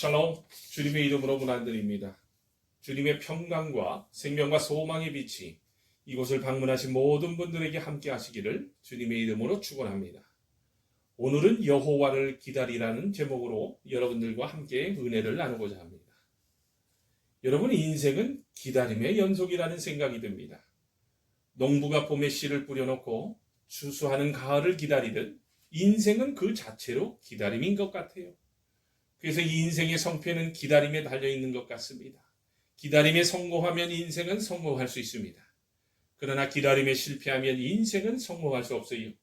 샬롬, 주님의 이름으로 문안드립니다. 주님의 평강과 생명과 소망의 빛이 이곳을 방문하신 모든 분들에게 함께 하시기를 주님의 이름으로 축원합니다. 오늘은 여호와를 기다리라는 제목으로 여러분들과 함께 은혜를 나누고자 합니다. 여러분, 인생은 기다림의 연속이라는 생각이 듭니다. 농부가 봄에 씨를 뿌려놓고 추수하는 가을을 기다리듯 인생은 그 자체로 기다림인 것 같아요. 그래서 이 인생의 성패는 기다림에 달려있는 것 같습니다. 기다림에 성공하면 인생은 성공할 수 있습니다. 그러나 기다림에 실패하면 인생은 성공할 수 없어요.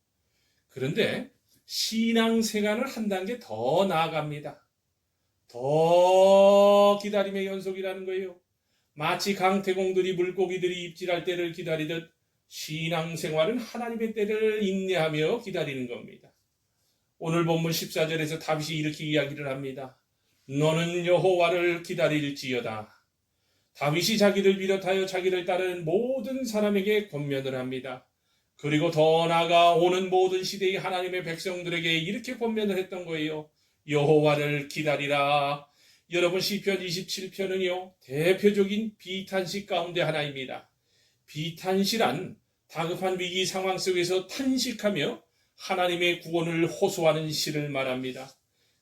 그런데 신앙생활을 한 단계 더 나아갑니다. 더 기다림의 연속이라는 거예요. 마치 강태공들이 물고기들이 입질할 때를 기다리듯 신앙생활은 하나님의 때를 인내하며 기다리는 겁니다. 오늘 본문 14절에서 다윗이 이렇게 이야기를 합니다. 너는 여호와를 기다릴지어다. 다윗이 자기를 비롯하여 자기를 따르는 모든 사람에게 권면을 합니다. 그리고 더 나아가 오는 모든 시대의 하나님의 백성들에게 이렇게 권면을 했던 거예요. 여호와를 기다리라. 여러분, 시편 27편은요 대표적인 비탄식 가운데 하나입니다. 비탄시란 다급한 위기 상황 속에서 탄식하며 하나님의 구원을 호소하는 시를 말합니다.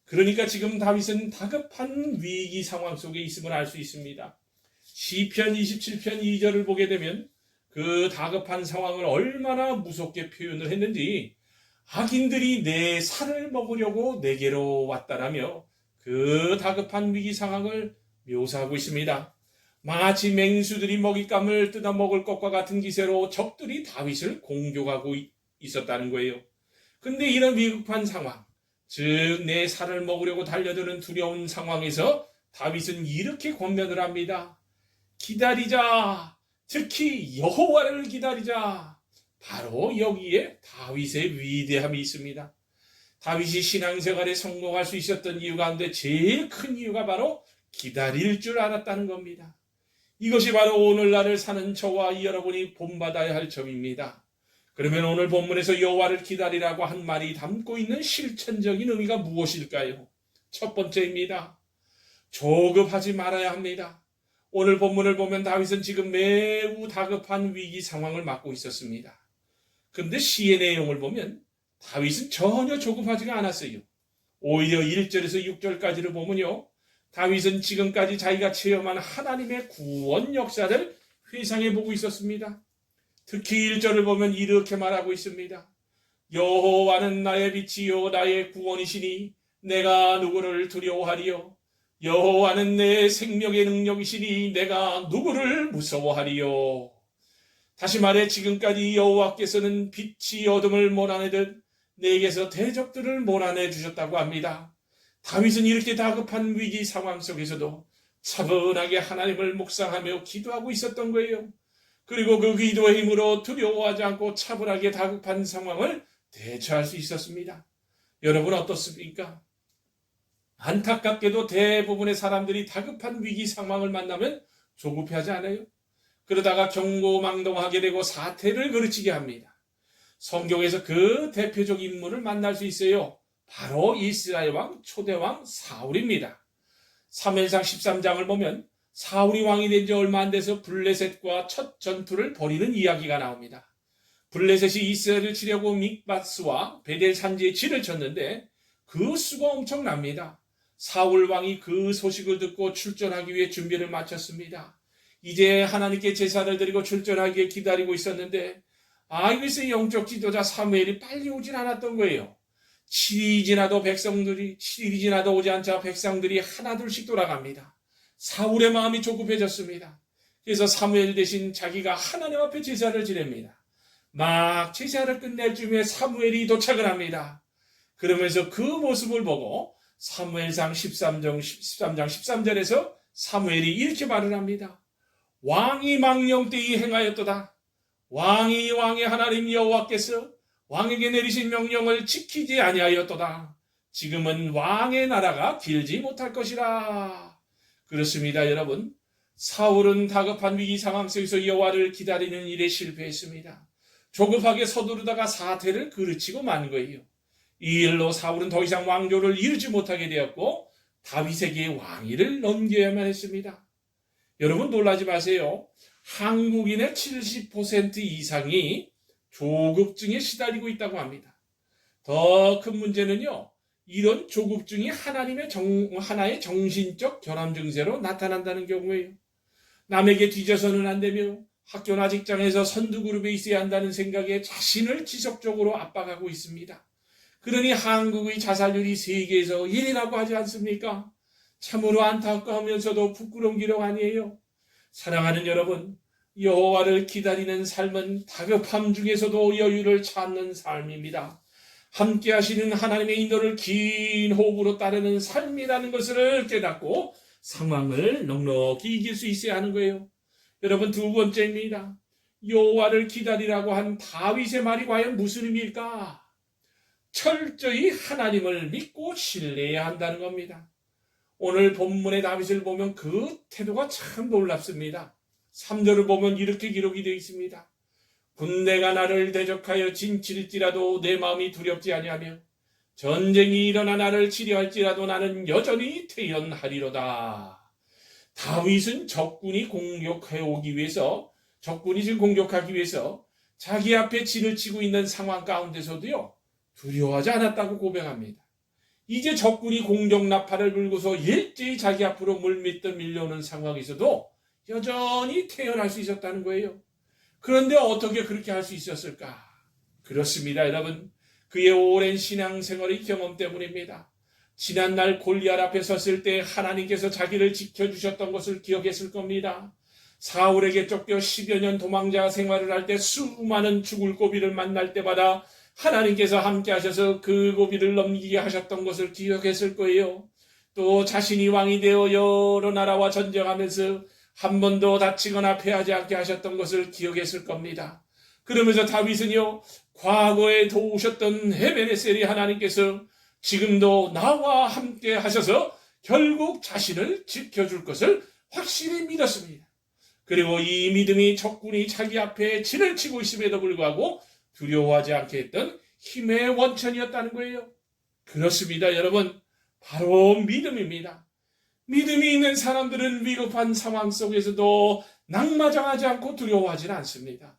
그러니까 지금 다윗은 다급한 위기 상황 속에 있음을 알 수 있습니다. 시편 27편 2절을 보게 되면 그 다급한 상황을 얼마나 무섭게 표현을 했는지, 악인들이 내 살을 먹으려고 내게로 왔다라며 그 다급한 위기 상황을 묘사하고 있습니다. 마치 맹수들이 먹잇감을 뜯어 먹을 것과 같은 기세로 적들이 다윗을 공격하고 있었다는 거예요. 근데 이런 위급한 상황, 즉 내 살을 먹으려고 달려드는 두려운 상황에서 다윗은 이렇게 권면을 합니다. 기다리자. 특히 여호와를 기다리자. 바로 여기에 다윗의 위대함이 있습니다. 다윗이 신앙생활에 성공할 수 있었던 이유 가운데 제일 큰 이유가 바로 기다릴 줄 알았다는 겁니다. 이것이 바로 오늘날을 사는 저와 여러분이 본받아야 할 점입니다. 그러면 오늘 본문에서 여호와를 기다리라고 한 말이 담고 있는 실천적인 의미가 무엇일까요? 첫 번째입니다. 조급하지 말아야 합니다. 오늘 본문을 보면 다윗은 지금 매우 다급한 위기 상황을 맞고 있었습니다. 그런데 시의 내용을 보면 다윗은 전혀 조급하지가 않았어요. 오히려 1절에서 6절까지를 보면요, 다윗은 지금까지 자기가 체험한 하나님의 구원 역사를 회상해 보고 있었습니다. 특히 1절을 보면 이렇게 말하고 있습니다. 여호와는 나의 빛이요 나의 구원이시니 내가 누구를 두려워하리요. 여호와는 내 생명의 능력이시니 내가 누구를 무서워하리요. 다시 말해 지금까지 여호와께서는 빛이 어둠을 몰아내듯 내게서 대적들을 몰아내 주셨다고 합니다. 다윗은 이렇게 다급한 위기 상황 속에서도 차분하게 하나님을 묵상하며 기도하고 있었던 거예요. 그리고 그 기도의 힘으로 두려워하지 않고 차분하게 다급한 상황을 대처할 수 있었습니다. 여러분 어떻습니까? 안타깝게도 대부분의 사람들이 다급한 위기 상황을 만나면 조급해하지 않아요? 그러다가 경고망동하게 되고 사태를 그르치게 합니다. 성경에서 그 대표적 인물을 만날 수 있어요. 바로 이스라엘 왕 초대왕 사울입니다. 사무엘상 13장을 보면 사울이 왕이 된 지 얼마 안 돼서 블레셋과 첫 전투를 벌이는 이야기가 나옵니다. 블레셋이 이스라엘을 치려고 믹바스와 베델 산지에 진을 쳤는데 그 수가 엄청납니다. 사울 왕이 그 소식을 듣고 출전하기 위해 준비를 마쳤습니다. 이제 하나님께 제사를 드리고 출전하기에 기다리고 있었는데 이것의 영적 지도자 사무엘이 빨리 오진 않았던 거예요. 7일이 지나도 오지 않자 백성들이 하나둘씩 돌아갑니다. 사울의 마음이 조급해졌습니다. 그래서 사무엘 대신 자기가 하나님 앞에 제사를 지냅니다. 막 제사를 끝낼 즈음에 사무엘이 도착을 합니다. 그러면서 그 모습을 보고 사무엘상 13장 13절에서 사무엘이 이렇게 말을 합니다. 왕이 망령되이 행하였도다. 왕의 하나님 여호와께서 왕에게 내리신 명령을 지키지 아니하였도다. 지금은 왕의 나라가 길지 못할 것이라. 그렇습니다, 여러분. 사울은 다급한 위기 상황 속에서 여호와를 기다리는 일에 실패했습니다. 조급하게 서두르다가 사태를 그르치고 만 거예요. 이 일로 사울은 더 이상 왕조를 이루지 못하게 되었고 다윗에게 왕위를 넘겨야만 했습니다. 여러분 놀라지 마세요. 한국인의 70% 이상이 조급증에 시달리고 있다고 합니다. 더 큰 문제는요, 이런 조급증이 하나의 정신적 결함 증세로 나타난다는 경우예요. 남에게 뒤져서는 안 되며 학교나 직장에서 선두그룹에 있어야 한다는 생각에 자신을 지속적으로 압박하고 있습니다. 그러니 한국의 자살률이 세계에서 1위라고 하지 않습니까? 참으로 안타까우면서도 부끄러운 기록 아니에요. 사랑하는 여러분, 여호와를 기다리는 삶은 다급함 중에서도 여유를 찾는 삶입니다. 함께 하시는 하나님의 인도를 긴 호흡으로 따르는 삶이라는 것을 깨닫고 상황을 넉넉히 이길 수 있어야 하는 거예요. 여러분, 두 번째입니다. 여호와를 기다리라고 한 다윗의 말이 과연 무슨 의미일까? 철저히 하나님을 믿고 신뢰해야 한다는 겁니다. 오늘 본문의 다윗을 보면 그 태도가 참 놀랍습니다. 3절을 보면 이렇게 기록이 되어 있습니다. 군대가 나를 대적하여 진칠지라도 내 마음이 두렵지 아니하며 전쟁이 일어나 나를 치려할지라도 나는 여전히 태연하리로다. 다윗은 적군이 지금 공격하기 위해서 자기 앞에 진을 치고 있는 상황 가운데서도요, 두려워하지 않았다고 고백합니다. 이제 적군이 공격 나팔을 불고서 일제히 자기 앞으로 물밀듯 밀려오는 상황에서도 여전히 태어날 수 있었다는 거예요. 그런데 어떻게 그렇게 할 수 있었을까? 그렇습니다, 여러분. 그의 오랜 신앙생활의 경험 때문입니다. 지난날 골리앗 앞에 섰을 때 하나님께서 자기를 지켜주셨던 것을 기억했을 겁니다. 사울에게 쫓겨 10여 년 도망자 생활을 할 때 수많은 죽을 고비를 만날 때마다 하나님께서 함께 하셔서 그 고비를 넘기게 하셨던 것을 기억했을 거예요. 또 자신이 왕이 되어 여러 나라와 전쟁하면서 한 번도 다치거나 패하지 않게 하셨던 것을 기억했을 겁니다. 그러면서 다윗은요, 과거에 도우셨던 에베네셀이 하나님께서 지금도 나와 함께 하셔서 결국 자신을 지켜줄 것을 확실히 믿었습니다. 그리고 이 믿음이 적군이 자기 앞에 진을 치고 있음에도 불구하고 두려워하지 않게 했던 힘의 원천이었다는 거예요. 그렇습니다, 여러분. 바로 믿음입니다. 믿음이 있는 사람들은 위급한 상황 속에서도 낙마당하지 않고 두려워하지는 않습니다.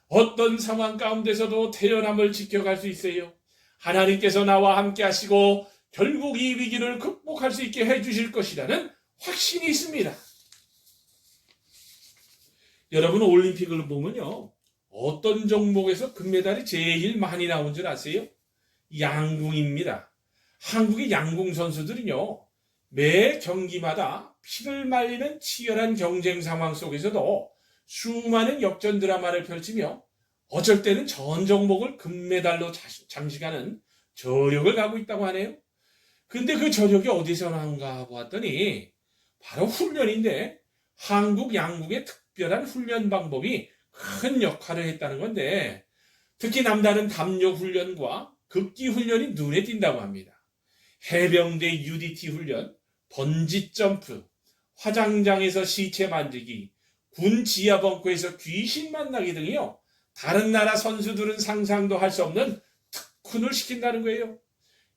어떤 상황 가운데서도 태어남을 지켜갈 수 있어요. 하나님께서 나와 함께 하시고 결국 이 위기를 극복할 수 있게 해주실 것이라는 확신이 있습니다. 여러분, 올림픽을 보면요, 어떤 종목에서 금메달이 제일 많이 나온 줄 아세요? 양궁입니다. 한국의 양궁 선수들은요, 매 경기마다 피를 말리는 치열한 경쟁 상황 속에서도 수많은 역전 드라마를 펼치며 어쩔 때는 전 종목을 금메달로 장식하는 저력을 갖고 있다고 하네요. 근데 그 저력이 어디서 나온가 보았더니 바로 훈련인데, 한국 양궁의 특별한 훈련 방법이 큰 역할을 했다는 건데, 특히 남다른 담력 훈련과 극기 훈련이 눈에 띈다고 합니다. 해병대 UDT 훈련, 번지 점프, 화장장에서 시체 만들기, 군 지하 벙커에서 귀신 만나기 등이요, 다른 나라 선수들은 상상도 할 수 없는 특훈을 시킨다는 거예요.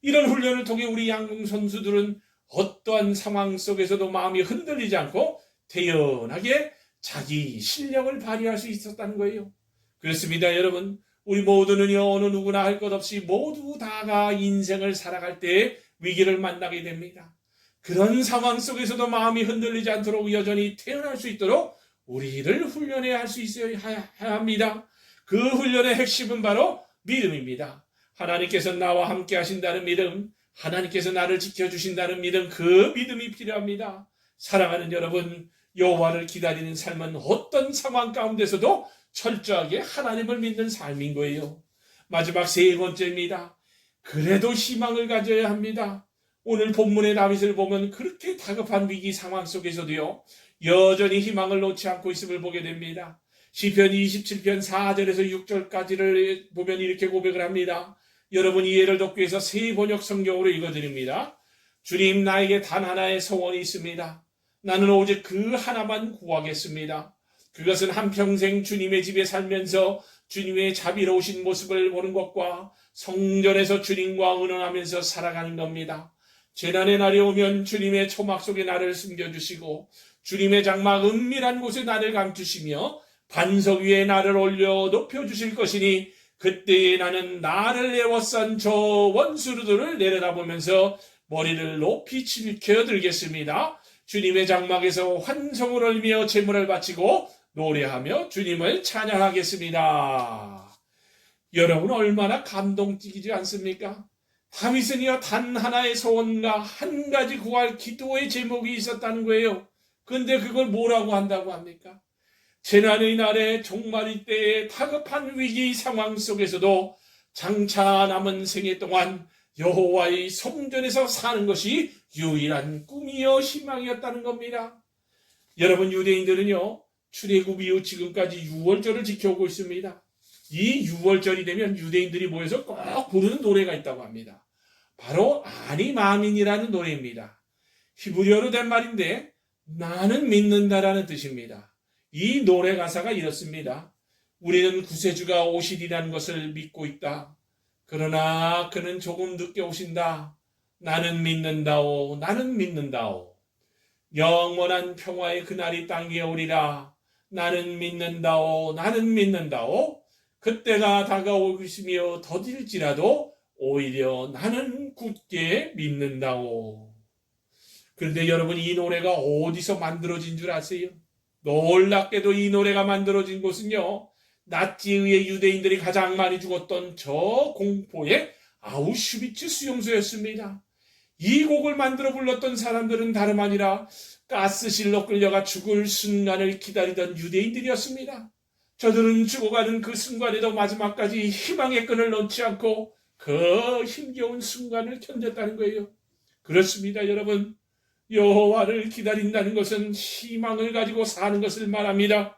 이런 훈련을 통해 우리 양궁 선수들은 어떠한 상황 속에서도 마음이 흔들리지 않고 태연하게 자기 실력을 발휘할 수 있었다는 거예요. 그렇습니다, 여러분. 우리 모두는요, 어느 누구나 할 것 없이 모두 다가 인생을 살아갈 때 위기를 만나게 됩니다. 그런 상황 속에서도 마음이 흔들리지 않도록 여전히 태어날 수 있도록 우리를 훈련해야 할 수 있어야 합니다. 그 훈련의 핵심은 바로 믿음입니다. 하나님께서 나와 함께 하신다는 믿음, 하나님께서 나를 지켜주신다는 믿음, 그 믿음이 필요합니다. 사랑하는 여러분, 여호와를 기다리는 삶은 어떤 상황 가운데서도 철저하게 하나님을 믿는 삶인 거예요. 마지막 세 번째입니다. 그래도 희망을 가져야 합니다. 오늘 본문의 다윗을 보면 그렇게 다급한 위기 상황 속에서도요, 여전히 희망을 놓지 않고 있음을 보게 됩니다. 시편 27편 4절에서 6절까지를 보면 이렇게 고백을 합니다. 여러분, 이해를 돕기 위해서 새 번역 성경으로 읽어드립니다. 주님, 나에게 단 하나의 소원이 있습니다. 나는 오직 그 하나만 구하겠습니다. 그것은 한평생 주님의 집에 살면서 주님의 자비로우신 모습을 보는 것과 성전에서 주님과 의논하면서 살아가는 겁니다. 재난의 날이 오면 주님의 초막 속에 나를 숨겨주시고 주님의 장막 은밀한 곳에 나를 감추시며 반석 위에 나를 올려 높여주실 것이니 그때에 나는 나를 애워싼 저 원수들을 내려다보면서 머리를 높이 치켜들겠습니다. 주님의 장막에서 환성을 울며 제물을 바치고 노래하며 주님을 찬양하겠습니다. 여러분 얼마나 감동적이지 않습니까? 다윗은요 단 하나의 소원과 한 가지 구할 기도의 제목이 있었다는 거예요. 근데 그걸 뭐라고 한다고 합니까? 재난의 날에 종말의 때에 다급한 위기 상황 속에서도 장차 남은 생애 동안 여호와의 성전에서 사는 것이 유일한 꿈이요 희망이었다는 겁니다. 여러분 유대인들은요 출애굽 이후 지금까지 유월절을 지켜오고 있습니다. 이 유월절이 되면 유대인들이 모여서 꼭 부르는 노래가 있다고 합니다. 바로 아니 마민이라는 노래입니다. 히브리어로 된 말인데 나는 믿는다라는 뜻입니다. 이 노래 가사가 이렇습니다. 우리는 구세주가 오시리라는 것을 믿고 있다. 그러나 그는 조금 늦게 오신다. 나는 믿는다오. 나는 믿는다오. 영원한 평화의 그날이 땅에 오리라. 나는 믿는다오. 나는 믿는다오. 그때가 다가오고 있으며 더딜지라도 오히려 나는 굳게 믿는다오. 그런데 여러분 이 노래가 어디서 만들어진 줄 아세요? 놀랍게도 이 노래가 만들어진 곳은요. 나치의 유대인들이 가장 많이 죽었던 저 공포의 아우슈비츠 수용소였습니다. 이 곡을 만들어 불렀던 사람들은 다름 아니라 가스실로 끌려가 죽을 순간을 기다리던 유대인들이었습니다. 저들은 죽어가는 그 순간에도 마지막까지 희망의 끈을 놓지 않고 그 힘겨운 순간을 견뎠다는 거예요. 그렇습니다, 여러분. 여호와를 기다린다는 것은 희망을 가지고 사는 것을 말합니다.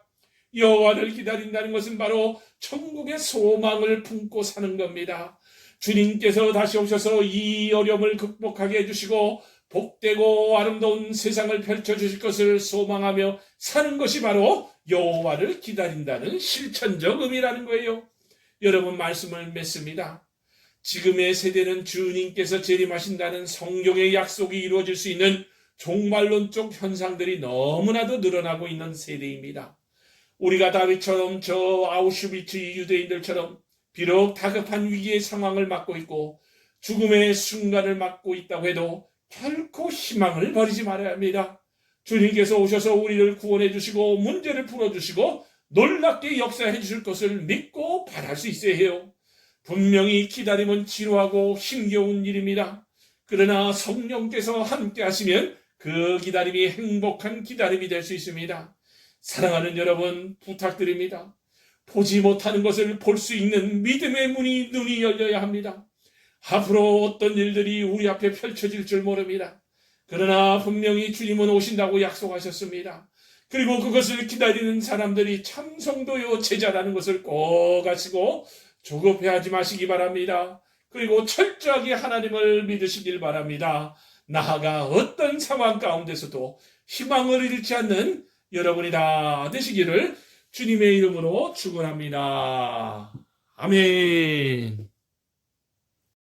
여호와를 기다린다는 것은 바로 천국의 소망을 품고 사는 겁니다. 주님께서 다시 오셔서 이 어려움을 극복하게 해주시고 복되고 아름다운 세상을 펼쳐주실 것을 소망하며 사는 것이 바로 여호와를 기다린다는 실천적 의미라는 거예요. 여러분 말씀을 맺습니다. 지금의 세대는 주님께서 재림하신다는 성경의 약속이 이루어질 수 있는 종말론적 현상들이 너무나도 늘어나고 있는 세대입니다. 우리가 다윗처럼 저 아우슈비츠 유대인들처럼 비록 다급한 위기의 상황을 맞고 있고 죽음의 순간을 맞고 있다고 해도 결코 희망을 버리지 말아야 합니다. 주님께서 오셔서 우리를 구원해 주시고 문제를 풀어주시고 놀랍게 역사해 주실 것을 믿고 바랄 수 있어야 해요. 분명히 기다림은 지루하고 힘겨운 일입니다. 그러나 성령께서 함께 하시면 그 기다림이 행복한 기다림이 될 수 있습니다. 사랑하는 여러분 부탁드립니다. 보지 못하는 것을 볼 수 있는 믿음의 눈이 열려야 합니다. 앞으로 어떤 일들이 우리 앞에 펼쳐질 줄 모릅니다. 그러나 분명히 주님은 오신다고 약속하셨습니다. 그리고 그것을 기다리는 사람들이 참 성도요 제자라는 것을 꼭 아시고 조급해하지 마시기 바랍니다. 그리고 철저하게 하나님을 믿으시길 바랍니다. 나아가 어떤 상황 가운데서도 희망을 잃지 않는 여러분이 다 되시기를 주님의 이름으로 축원합니다. 아멘.